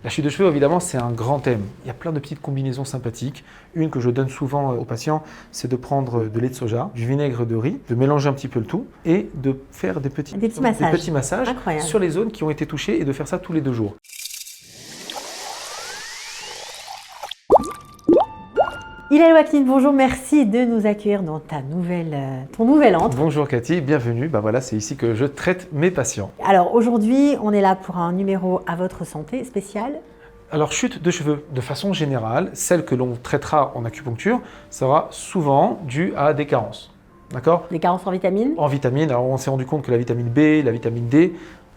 La chute de cheveux, évidemment, c'est un grand thème. Il y a plein de petites combinaisons sympathiques. Une que je donne souvent aux patients, c'est de prendre de lait de soja, du vinaigre de riz, de mélanger un petit peu le tout et de faire des petits massages sur les zones qui ont été touchées et de faire ça tous les 2 jours. Hilal Ouaknine, bonjour, merci de nous accueillir dans ton nouvel antre. Bonjour Cathy, bienvenue. Voilà, c'est ici que je traite mes patients. Alors aujourd'hui, on est là pour un numéro à votre santé spécial. Alors chute de cheveux, de façon générale, celle que l'on traitera en acupuncture sera souvent due à des carences. D'accord ? Des carences en vitamines ? En vitamines, alors on s'est rendu compte que la vitamine B, la vitamine D,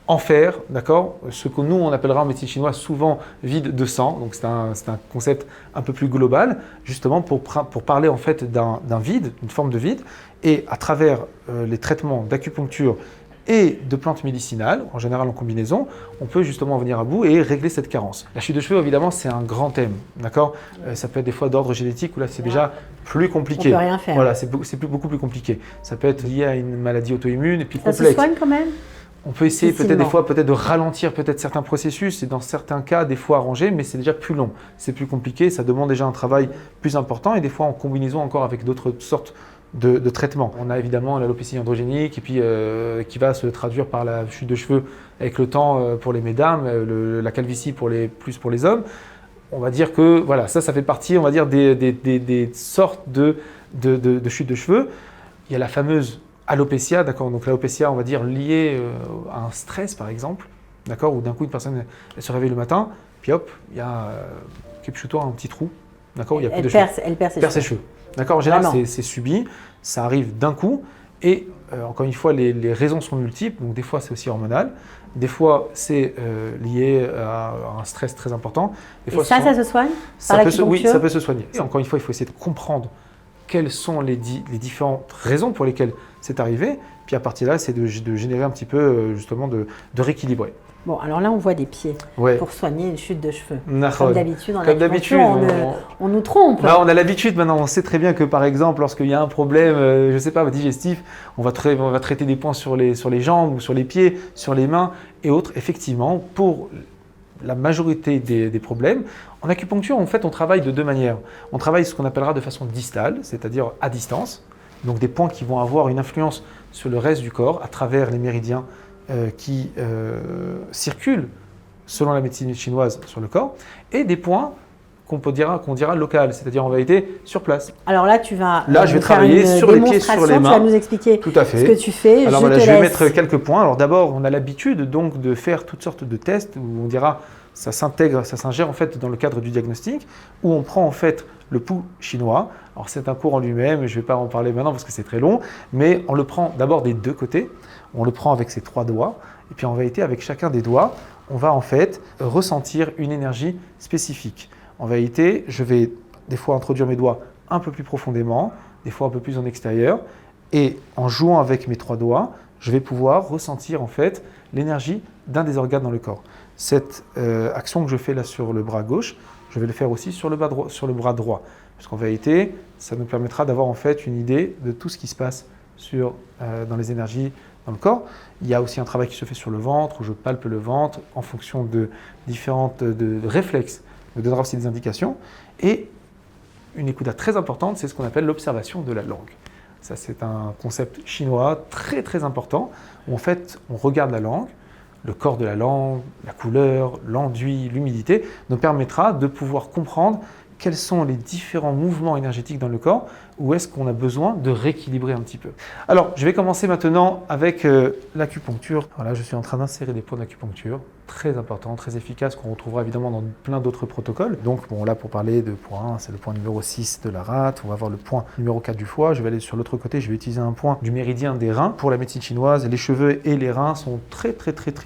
en fer, d'accord, ce que nous on appellera en médecine chinoise souvent vide de sang, donc c'est un concept un peu plus global, justement pour parler en fait d'un vide, une forme de vide, et à travers les traitements d'acupuncture et de plantes médicinales, en général en combinaison, on peut justement venir à bout et régler cette carence. La chute de cheveux, évidemment, c'est un grand thème, d'accord ? Ça peut être des fois d'ordre génétique, où là c'est déjà plus compliqué. On peut rien faire. Voilà, c'est beaucoup plus compliqué. Ça peut être lié à une maladie auto-immune et puis complexe. Ça se soigne quand même ? On peut essayer peut-être des fois de ralentir peut-être certains processus et dans certains cas des fois arranger, mais c'est déjà plus long, c'est plus compliqué, ça demande déjà un travail plus important et des fois en combinaison encore avec d'autres sortes de traitements. On a évidemment l'alopécie androgénique et puis qui va se traduire par la chute de cheveux avec le temps pour les mesdames, la calvitie plus pour les hommes. On va dire que voilà, ça fait partie, on va dire des sortes de chute de cheveux. Il y a la fameuse alopécia, d'accord, donc l'alopécia, on va dire liée à un stress par exemple, d'accord, où d'un coup une personne elle se réveille le matin, puis hop, il y a un petit trou, d'accord, où il y a plus de cheveux. Elle perd ses cheveux. D'accord, en général c'est subi, ça arrive d'un coup et encore une fois les raisons sont multiples, donc des fois c'est aussi hormonal, des fois c'est lié à un stress très important. Des fois, ça se soigne par l'acupuncture ? Oui, ça peut se soigner. Et encore une fois, il faut essayer de comprendre quelles sont les différentes raisons pour lesquelles c'est arrivé, puis à partir de là, c'est de générer un petit peu, justement, de rééquilibrer. Bon, alors là, on voit des pieds pour soigner une chute de cheveux. Comme d'habitude, on nous trompe. On a l'habitude maintenant, on sait très bien que par exemple, lorsqu'il y a un problème, je ne sais pas, digestif, on va traiter des points sur les jambes ou sur les pieds, sur les mains et autres. Effectivement, pour la majorité des problèmes, en acupuncture, en fait, on travaille de 2 manières. On travaille ce qu'on appellera de façon distale, c'est-à-dire à distance, donc des points qui vont avoir une influence sur le reste du corps à travers les méridiens qui circulent selon la médecine chinoise sur le corps, et des points qu'on dira local, c'est-à-dire en réalité sur place. Alors là, je vais travailler sur les pieds, sur les mains. Tu vas nous expliquer tout à fait. Ce que tu fais. Alors je vais mettre quelques points. Alors d'abord, on a l'habitude donc de faire toutes sortes de tests où on dira ça s'ingère en fait dans le cadre du diagnostic, où on prend en fait le pouls chinois. Alors c'est un cours en lui-même, je ne vais pas en parler maintenant parce que c'est très long, mais on le prend d'abord des 2 côtés, on le prend avec ses 3 doigts, et puis en vérité avec chacun des doigts, on va en fait ressentir une énergie spécifique. En vérité, je vais des fois introduire mes doigts un peu plus profondément, des fois un peu plus en extérieur, et en jouant avec mes 3 doigts, je vais pouvoir ressentir en fait l'énergie d'un des organes dans le corps. Cette action que je fais là sur le bras gauche, je vais le faire aussi sur le bras droit. Parce qu'en vérité, ça nous permettra d'avoir en fait une idée de tout ce qui se passe dans les énergies dans le corps. Il y a aussi un travail qui se fait sur le ventre, où je palpe le ventre en fonction de différentes réflexes, me donnera aussi des indications. Et une écoute très importante, c'est ce qu'on appelle l'observation de la langue. Ça, c'est un concept chinois très très important, où en fait, on regarde la langue, le corps de la langue, la couleur, l'enduit, l'humidité, nous permettra de pouvoir comprendre quels sont les différents mouvements énergétiques dans le corps, où est-ce qu'on a besoin de rééquilibrer un petit peu. Alors, je vais commencer maintenant avec l'acupuncture. Voilà, je suis en train d'insérer des points d'acupuncture, très importants, très efficaces, qu'on retrouvera évidemment dans plein d'autres protocoles. Donc, là, pour parler de point 1, c'est le point numéro 6 de la rate, on va voir le point numéro 4 du foie. Je vais aller sur l'autre côté, je vais utiliser un point du méridien des reins. Pour la médecine chinoise, les cheveux et les reins sont très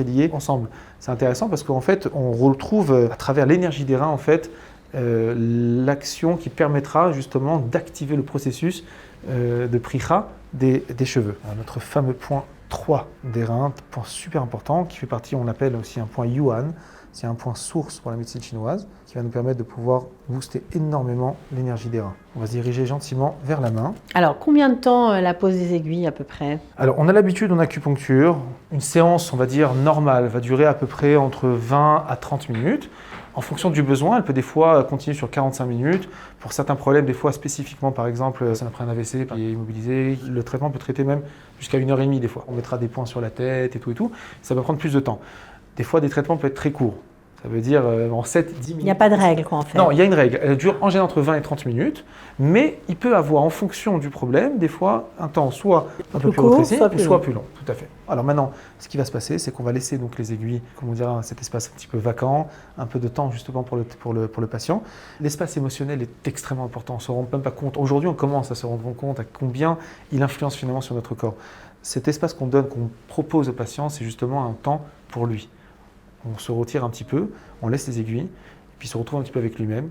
liés ensemble. C'est intéressant parce qu'en fait, on retrouve à travers l'énergie des reins, en fait, l'action qui permettra justement d'activer le processus de priha des cheveux. Alors, notre fameux point 3 des reins, point super important qui fait partie, on l'appelle aussi un point yuan, c'est un point source pour la médecine chinoise qui va nous permettre de pouvoir booster énormément l'énergie des reins. On va se diriger gentiment vers la main. Alors, combien de temps la pose des aiguilles à peu près? Alors, on a l'habitude en acupuncture, une séance, on va dire, normale, va durer à peu près entre 20 à 30 minutes. En fonction du besoin, elle peut des fois continuer sur 45 minutes. Pour certains problèmes, des fois spécifiquement, par exemple, après un AVC, qui est immobilisé, le traitement peut traiter même jusqu'à 1h30 des fois. On mettra des points sur la tête et tout. Ça va prendre plus de temps. Des fois, des traitements peuvent être très courts. Ça veut dire en 7-10 minutes. Il n'y a pas de règle quoi en fait. Non, il y a une règle. Elle dure en général entre 20 et 30 minutes, mais il peut avoir en fonction du problème, des fois, un temps soit un peu plus rétréci, soit plus long. Tout à fait. Alors maintenant, ce qui va se passer, c'est qu'on va laisser donc les aiguilles, comme on dira, cet espace un petit peu vacant, un peu de temps justement pour le patient. L'espace émotionnel est extrêmement important, on ne se rend même pas compte. Aujourd'hui, on commence à se rendre compte à combien il influence finalement sur notre corps. Cet espace qu'on donne, qu'on propose au patient, c'est justement un temps pour lui. On se retire un petit peu, on laisse les aiguilles, puis il se retrouve un petit peu avec lui-même,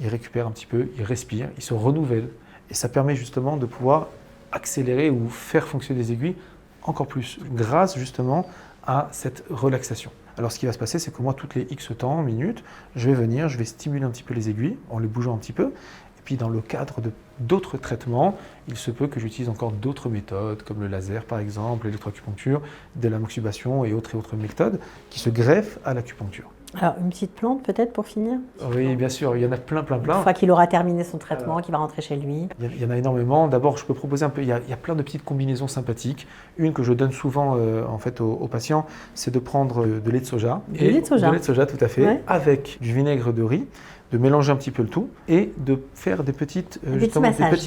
il récupère un petit peu, il respire, il se renouvelle. Et ça permet justement de pouvoir accélérer ou faire fonctionner les aiguilles encore plus, grâce justement à cette relaxation. Alors ce qui va se passer, c'est que moi, toutes les X temps, minutes, je vais venir, je vais stimuler un petit peu les aiguilles en les bougeant un petit peu. Et puis dans le cadre d'autres traitements, il se peut que j'utilise encore d'autres méthodes, comme le laser par exemple, l'électroacupuncture, de la moxibustion et autres méthodes qui se greffent à l'acupuncture. Alors, une petite plante peut-être pour finir? Oui, bien sûr, il y en a plein. Une fois qu'il aura terminé son traitement, qu'il va rentrer chez lui. Il y en a énormément. D'abord, je peux proposer un peu, il y a plein de petites combinaisons sympathiques. Une que je donne souvent en fait, aux patients, c'est de prendre de lait de soja. Du lait de soja. De lait de soja, tout à fait, ouais. Avec du vinaigre de riz, de mélanger un petit peu le tout et de faire des petits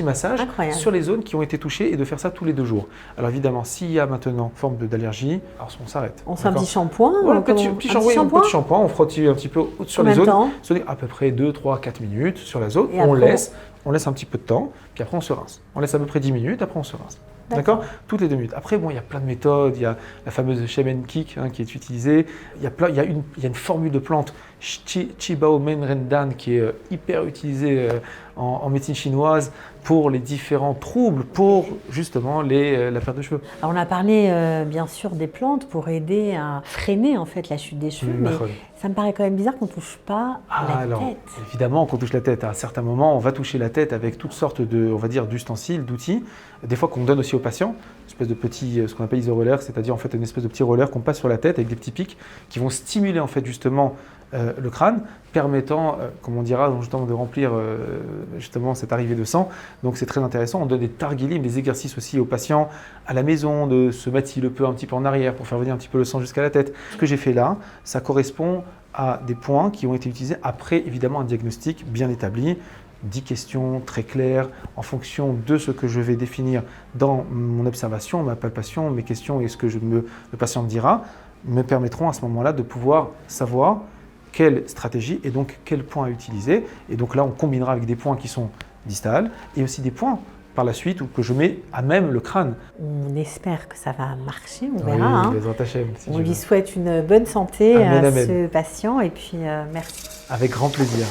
massages sur les zones qui ont été touchées et de faire ça tous les 2 jours. Alors évidemment, s'il y a maintenant une forme d'allergie, alors on s'arrête. On fait un petit shampoing. Voilà, petit shampoing, on frotte un petit peu sur les zones. À peu près 2, 3, 4 minutes sur la zone. On laisse un petit peu de temps, puis après on se rince. On laisse à peu près 10 minutes, après on se rince. D'accord. Toutes les 2 minutes. Après, bon, il y a plein de méthodes. Il y a la fameuse shaman kick qui est utilisée. Il y a une formule de plante, Qibao Menrendan, qui est hyper utilisée en médecine chinoise pour les différents troubles, pour justement la perte de cheveux. Alors on a parlé bien sûr des plantes pour aider à freiner en fait la chute des cheveux, mais ça me paraît quand même bizarre qu'on ne touche pas la tête. Évidemment qu'on touche la tête. À un certain moment, on va toucher la tête avec toutes sortes d'ustensiles, d'outils, des fois qu'on donne aussi aux patients, une espèce de petits, ce qu'on appelle isorollers, c'est-à-dire en fait une espèce de petit roller qu'on passe sur la tête avec des petits pics qui vont stimuler en fait justement le crâne, permettant, comme on dira, justement de remplir justement cette arrivée de sang. Donc c'est très intéressant. On donne des targuilim, des exercices aussi aux patients à la maison, de se mettre s'il le peut un petit peu en arrière pour faire venir un petit peu le sang jusqu'à la tête. Ce que j'ai fait là, ça correspond à des points qui ont été utilisés après évidemment un diagnostic bien établi. 10 questions très claires en fonction de ce que je vais définir dans mon observation, ma palpation, mes questions et ce que le patient me dira, me permettront à ce moment-là de pouvoir savoir quelle stratégie et donc quel point à utiliser. Et donc là, on combinera avec des points qui sont distales et aussi des points par la suite ou que je mets à même le crâne. On espère que ça va marcher, on verra. On lui souhaite une bonne santé à ce patient et puis merci. Avec grand plaisir.